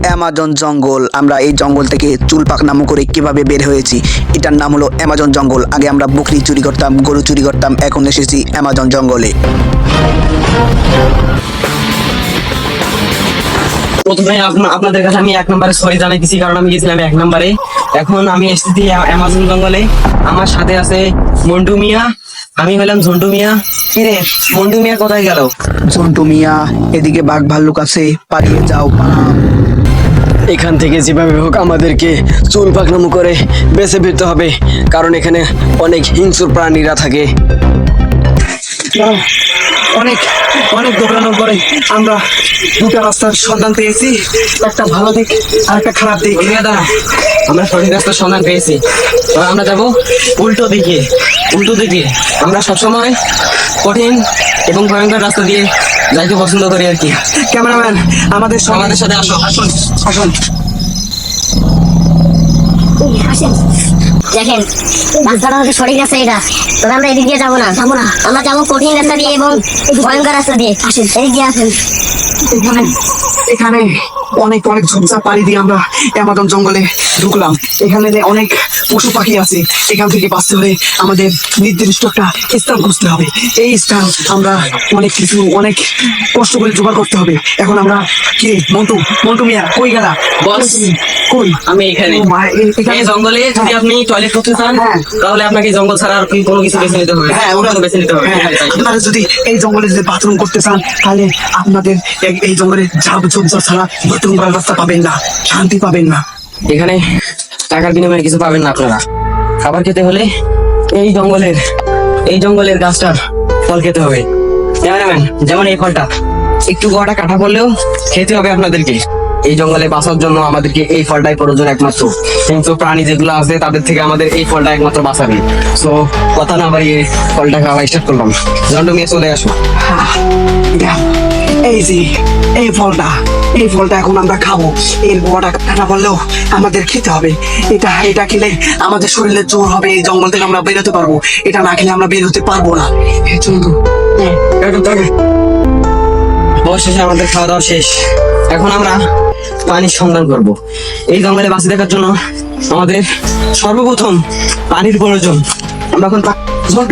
Amazon জঙ্গল। আমরা এই জঙ্গল থেকে চুল পাকনামো করে কিভাবে বের হয়েছি, এটার নাম হলো অ্যামাজন জঙ্গল। আগে আমরা বকরি চুরি করতাম, গরু চুরি করতাম, এখন এসেছি অ্যামাজন জঙ্গলে। প্রথমে আপনাদের কাছে আমি 1 নম্বরে সরি জানাইতেছি, কারণ আমি গেছিলাম 1 নম্বরে। এখন আমি এসেছি অ্যামাজন জঙ্গলে। আমার সাথে আছে মন্টু মিয়া, আমি হলাম ঝন্টু মিয়া। কিরে মন্টু মিয়া কোথায় গেল? ঝন্টু মিয়া, এদিকে বাঘ ভাল্লুক আছে, পালিয়ে যাও, পালাও। এখান থেকে যেভাবে হোক আমাদেরকে চুল পাকনামো করে বেঁচে ফিরতে হবে, কারণ এখানে অনেক হিংস্র প্রাণীরা থাকে। অনেক অনেক দৌড়ানোর পরে আমরা দুটো রাস্তার সন্ধান পেয়েছি, একটা ভালো দিক আর একটা খারাপ দিক। আমরা সঠিক রাস্তার সন্ধান পেয়েছি, এবার আমরা যাবো উল্টো দিকে। আমরা সবসময় কঠিন এবং ভয়ঙ্কর রাস্তা দিয়ে যাইতে পছন্দ করি আর কি। ক্যামেরাম্যান আমাদের সাথে আসো। আসুন। দেখেন রাস্তাটা হচ্ছে সঠিক রাস্তা, এটা তবে আমরা এদিক দিয়ে যাবো না, আমরা যাবো কঠিন রাস্তা দিয়ে এবং ভয়ঙ্কর রাস্তা দিয়ে। আসেন এদিক দিয়ে আসেন। এখানে অনেক অনেক ঝোপঝাপ পাড়ি দিয়ে আমরা অ্যামাজন জঙ্গলে ঢুকলাম। এখানে অনেক পশু পাখি আছে। এখান থেকে বাঁচতে হলে আমাদের নির্দিষ্ট একটা স্থান খুঁজতে হবে। এই স্থান আমরা অনেক কষ্ট করে জোগাড় করতে হবে। এখন আমরা কি মন্টু মিয়া কই গেলা? বস কই? আমি এখানে এই জঙ্গলে যদি আপনি টয়লেট করতে চান তাহলে আপনাকে জঙ্গল ছাড়া আর কোনো কিছু বেছে নিতে হবে। ওটা বেছে নিতে হবে। আপনারা যদি এই জঙ্গলে যদি বাথরুম করতে চান তাহলে আপনাদের এই জঙ্গলে ঝোপঝাপ ছাড়া বাথরুম করার রাস্তা পাবেন না, শান্তি পাবেন না। এখানে টাকার বিনিময়ে কিছু পাবেন না আপনারা। খাবার খেতে হলে এই জঙ্গলের গাছটার ফল খেতে হবে। ক্যামেরাম্যান, যেমন এই ফলটা একটু গোয়াটা কাটা পড়লেও খেতে হবে আপনাদেরকে। এই জঙ্গলে বাঁচার জন্য আমাদেরকে এই ফলটাই প্রয়োজন একমাত্র। কিন্তু প্রাণী যেগুলো আছে তাদের থেকে আমাদের এই ফলটা একমাত্র বাঁচাবে। সো কথা না বাড়িয়ে ফলটা খাওয়া স্টার্ট করলাম। জন্টু মিয়া চলে আসো। এই যে এই ফলটা এখন আমরা খাবো। এর গোয়াটা কাটা পড়লেও আমাদের খেতে হবে। এটা খেলে আমাদের শরীরে জোর হবে, এই জঙ্গল থেকে আমরা বেরোতে পারবো। এটা না খেলে আমরা বের হতে পারবো না। এই জন্য অবশেষে আমাদের খাওয়া দাওয়া শেষ। এখন আমরা পানির সন্ধান করব। এই জঙ্গলে বাঁচে থাকার জন্য আমাদের সর্বপ্রথম পানির প্রয়োজন। আমরা এখন ছোট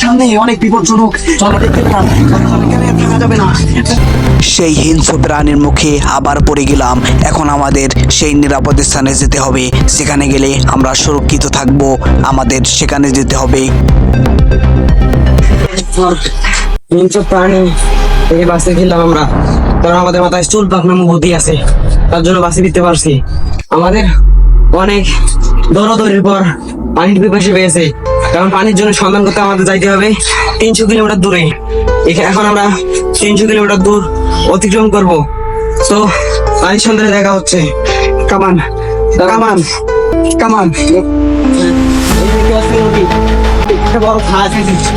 সামনে অনেক বিপজ্জনক, থাকা যাবে না। সেই হিংস্র প্রাণীর মুখে আবার পড়ে গেলাম। এখন আমাদের সেই নিরাপদ স্থানে যেতে হবে, সেখানে গেলে আমরা সুরক্ষিত থাকব। আমাদের সেখানে যেতে হবে। হিংস্র প্রাণী থেকে বাঁচতে গেলাম আমরা, কারণ আমাদের মাথায় চুল পাকনামো বুদ্ধি আছে, তার জন্য বাঁচে ফিরতে পারছি। আমাদের অনেক দৌড়াদৌড়ির পর পানির পিপাসা পেয়েছে, কারণ পানির জন্য সন্ধান করতে আমাদের যাইতে হবে 300 কিলোমিটার দূরে। এখন আমরা 300 কিলোমিটার দূর অতিক্রম করব। তো পানির সন্ধানে দেখা হচ্ছে। কামান।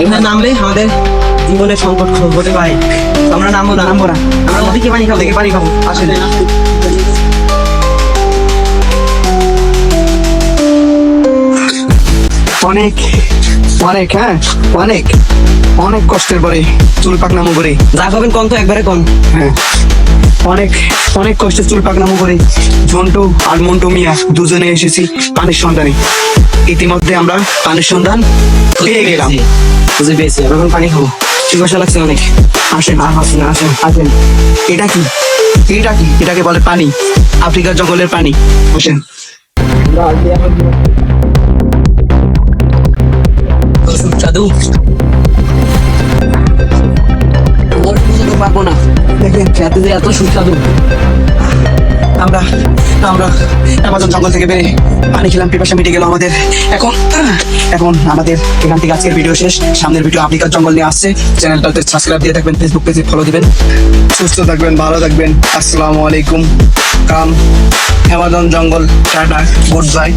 এখানে নামলে আমাদের জীবনের সংকট হতে পারে। আমরা নামবো না। আমরা নদীকে পানি খাবো। আসলে অনেক কষ্টের পরে চুল পাকনামো করে যা খাবেন কম, তো একবারে কম। হ্যাঁ, অনেক কষ্টে চুল পাকনামো করে ঝন্টু আর মন্টু মিয়া দুজনে এসেছি পানির সন্ধানে। ইতিমধ্যে আমরা পানির সন্ধান পেয়ে গেলাম। বুঝে পেয়েছি, এখন পানি খাবো। পিপাসা লাগছে অনেক। আসেন। এটা কি? এটাকে বলে পানি, আফ্রিকার জঙ্গলের পানি। আসেন। সুস্বাদু। পারবো না, দেখেন খেতে যে এত সুস্বাদু। আমরা অ্যামাজন জঙ্গল থেকে বেরিয়ে পানি খেলাম, পিপাসা মিটে গেল আমাদের। এখন আমাদের এখান থেকে আজকের ভিডিও শেষ। সামনের ভিডিও আফ্রিকার জঙ্গল নিয়ে আসছে। চ্যানেলটাতে সাবস্ক্রাইব দিয়ে থাকবেন, ফেসবুক পেজে ফলো দিবেন। সুস্থ থাকবেন, ভালো থাকবেন। আসসালামু আলাইকুম। কাম অ্যামাজন জঙ্গল। Tata, good bye.